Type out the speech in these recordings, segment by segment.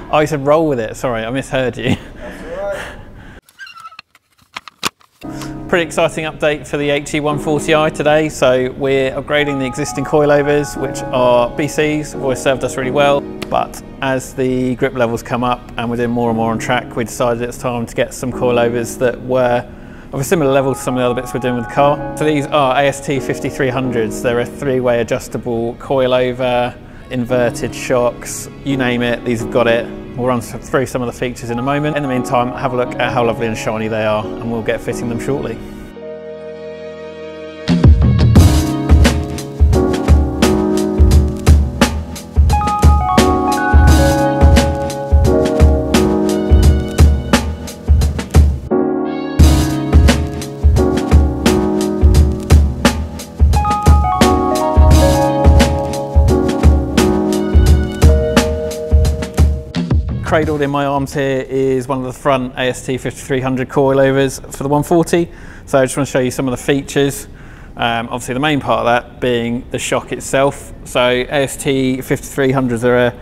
Oh, you said roll with it. Sorry, I misheard you. That's all right. Pretty exciting update for the HE140i today. So we're upgrading the existing coilovers, which are BCs, have always served us really well. But as the grip levels come up and we're doing more and more on track, we decided it's time to get some coilovers that were of a similar level to some of the other bits we're doing with the car. So these are AST 5300s. They're a three-way adjustable coilover, inverted shocks, you name it, these have got it. We'll run through some of the features in a moment. In the meantime, have a look at how lovely and shiny they are, and we'll get fitting them shortly. Cradled in my arms here is one of the front AST 5300 coilovers for the 140. So I just want to show you some of the features. Obviously the main part of that being the shock itself. So AST 5300s are a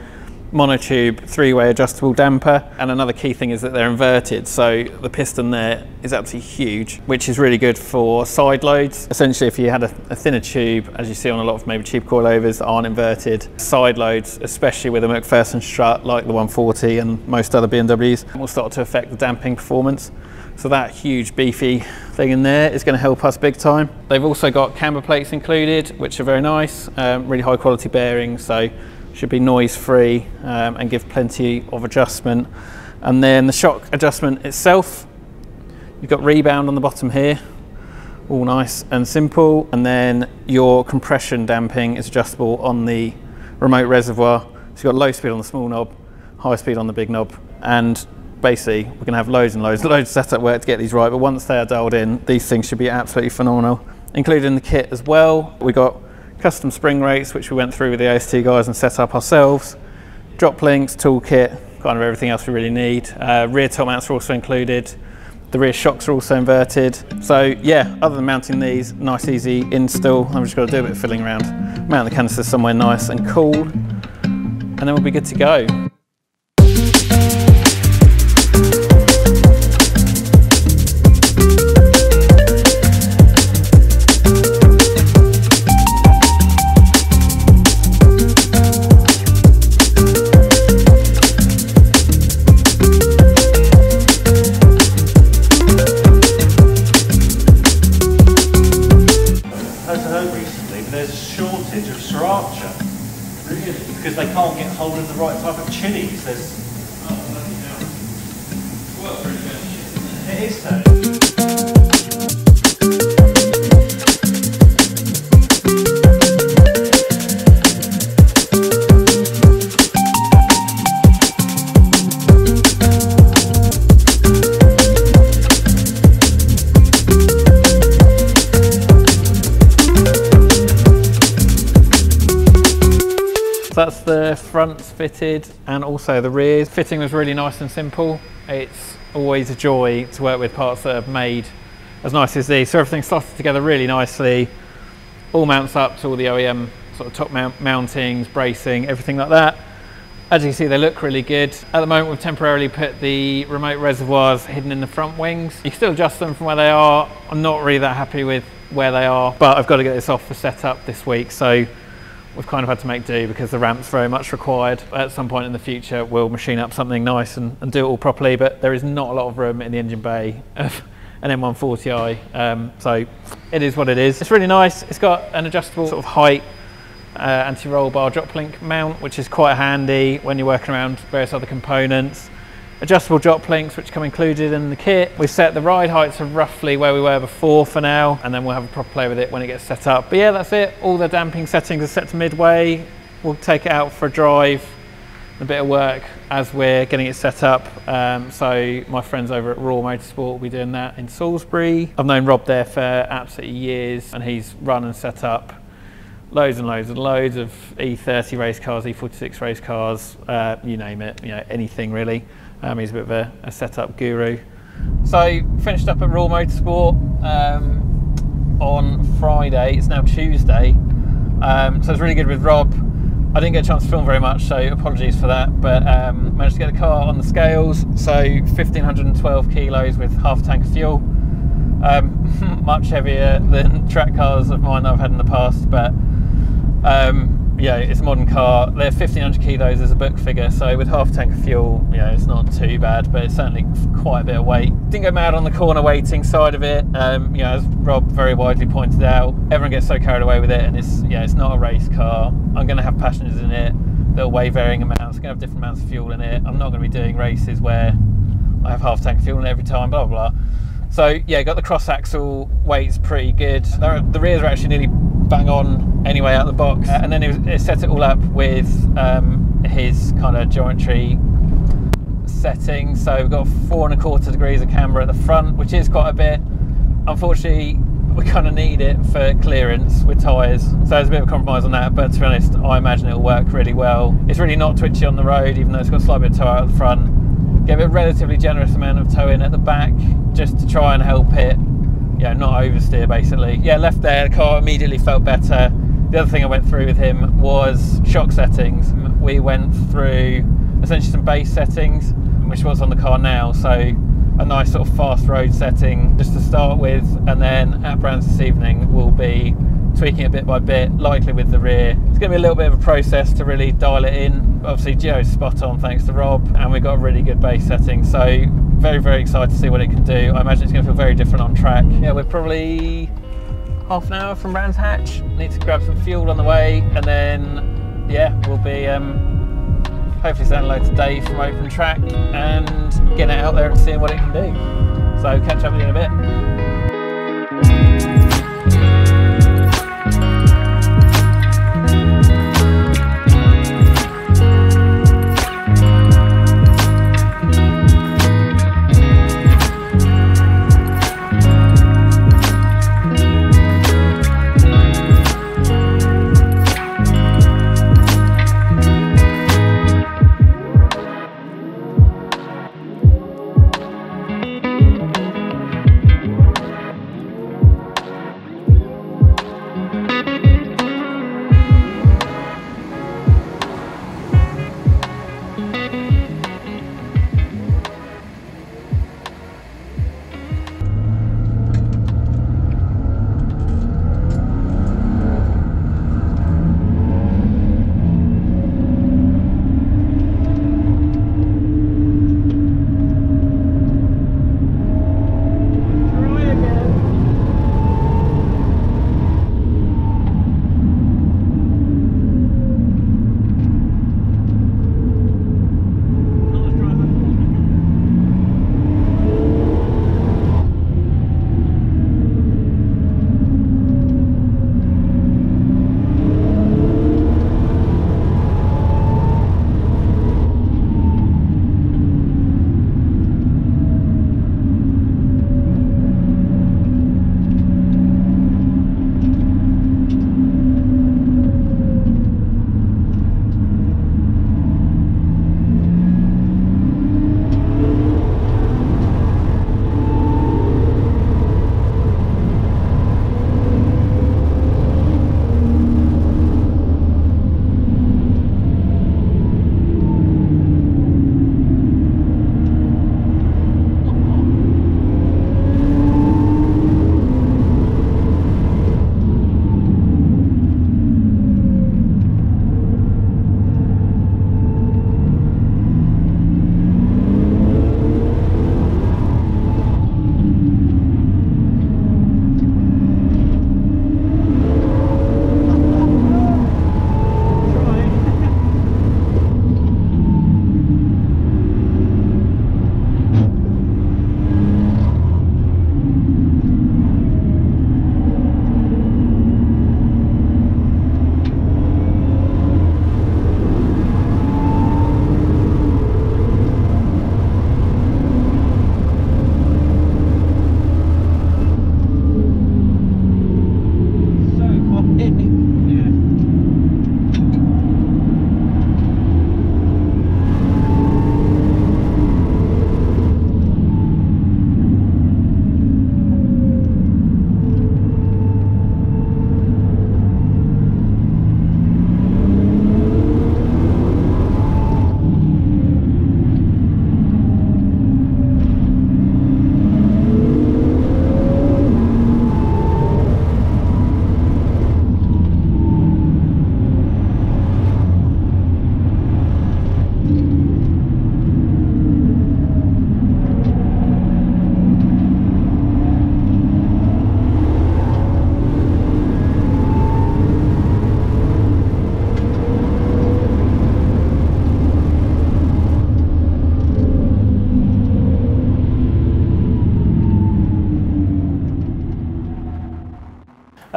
monotube three-way adjustable damper, and another key thing is that they're inverted, so the piston there is absolutely huge, which is really good for side loads. Essentially, if you had a thinner tube, as you see on a lot of maybe cheap coilovers that aren't inverted, side loads, especially with a McPherson strut like the 140 and most other BMWs, will start to affect the damping performance. So that huge beefy thing in there is going to help us big time. They've also got camber plates included, which are very nice, really high quality bearings, so should be noise free and give plenty of adjustment. And then the shock adjustment itself, you've got rebound on the bottom here, all nice and simple. And then your compression damping is adjustable on the remote reservoir. So you've got low speed on the small knob, high speed on the big knob. And basically we're gonna have loads and loads of setup work to get these right, but once they are dialed in, these things should be absolutely phenomenal. Included in the kit as well, we got custom spring rates, which we went through with the AST guys and set up ourselves, drop links, toolkit, kind of everything else we really need. Rear top mounts are also included. The rear shocks are also inverted. So yeah, other than mounting these, nice easy install. I've just got to do a bit of fiddling around, mount the canisters somewhere nice and cool, and then we'll be good to go. Because they can't get hold of the right type of chilies. It is so. That's the fronts fitted, and also the rears. Fitting was really nice and simple. It's always a joy to work with parts that are made as nice as these. So everything's slotted together really nicely. All mounts up to all the OEM sort of top mountings, bracing, everything like that. As you can see, they look really good. At the moment, we've temporarily put the remote reservoirs hidden in the front wings. You can still adjust them from where they are. I'm not really that happy with where they are, but I've got to get this off for setup this week. So we've kind of had to make do because the ramp's very much required. At some point in the future, we'll machine up something nice and do it all properly, but there is not a lot of room in the engine bay of an M140i, so it is what it is. It's really nice. It's got an adjustable sort of height anti-roll bar drop link mount, which is quite handy when you're working around various other components. Adjustable drop links, which come included in the kit. We've set the ride heights of roughly where we were before for now, and then we'll have a proper play with it when it gets set up. But yeah, that's it. All the damping settings are set to midway. We'll take it out for a drive, a bit of work as we're getting it set up. So my friends over at Raw Motorsport will be doing that in Salisbury. I've known Rob there for absolutely years, and he's run and set up loads and loads and loads of E30 race cars, E46 race cars, you name it, anything really. He's a bit of a setup guru. So finished up at Raw Motorsport on Friday. It's now Tuesday. So it's really good with Rob. I didn't get a chance to film very much, so apologies for that, but managed to get the car on the scales. So 1,512 kilos with half a tank of fuel. Much heavier than track cars of mine that I've had in the past, but yeah, it's a modern car. They're 1,500 kilos as a book figure, so with half a tank of fuel, you know, it's not too bad, but it's certainly quite a bit of weight. Didn't go mad on the corner weighting side of it. You know, as Rob very widely pointed out, everyone gets so carried away with it, and it's, yeah, it's not a race car. I'm going to have passengers in it. They'll weigh varying amounts. I'm going to have different amounts of fuel in it. I'm not going to be doing races where I have half a tank of fuel in it every time, blah, blah, blah. So yeah, got the cross axle weight's pretty good. The rears are actually nearly bang on anyway out the box, and then it set it all up with his kind of geometry setting. So we've got 4¼ degrees of camber at the front, which is quite a bit. Unfortunately, we kind of need it for clearance with tyres, so there's a bit of a compromise on that, but to be honest, I imagine it'll work really well. It's really not twitchy on the road, even though it's got a slight bit of toe out at the front. Give it a relatively generous amount of toe in at the back, just to try and help it, yeah, not oversteer basically. Yeah, left there, the car immediately felt better. The other thing I went through with him was shock settings. We went through essentially some base settings, which was on the car now, so a nice sort of fast road setting just to start with, and then at Brands this evening we'll be tweaking it bit by bit, likely with the rear. It's going to be a little bit of a process to really dial it in. Obviously Geo's spot on thanks to Rob, and we've got a really good base setting, so very, very excited to see what it can do. I imagine it's going to feel very different on track. Yeah, we're probably half an hour from Brands Hatch. Need to grab some fuel on the way, and then yeah, we'll be hopefully saying hello to Dave from Open Track and getting it out there and seeing what it can do. So catch up with you in a bit.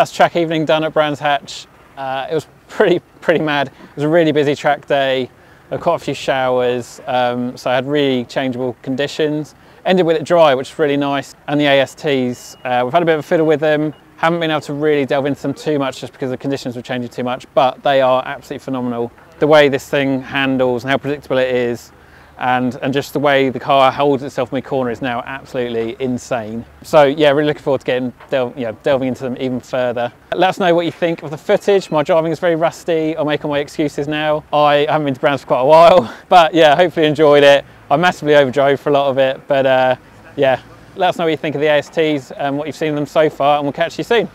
Last track evening done at Brands Hatch. It was pretty mad. It was a really busy track day. There were quite a few showers, so I had really changeable conditions. Ended with it dry, which is really nice. And the ASTs, we've had a bit of a fiddle with them. Haven't been able to really delve into them too much just because the conditions were changing too much, but they are absolutely phenomenal. The way this thing handles and how predictable it is, and just the way the car holds itself in the corner is now absolutely insane. So yeah, really looking forward to delving into them even further. Let us know what you think of the footage. My driving is very rusty. I'll make all my excuses now. I haven't been to Brands for quite a while, but yeah, hopefully you enjoyed it. I massively overdrove for a lot of it, but yeah, let us know what you think of the ASTs and what you've seen of them so far, and we'll catch you soon.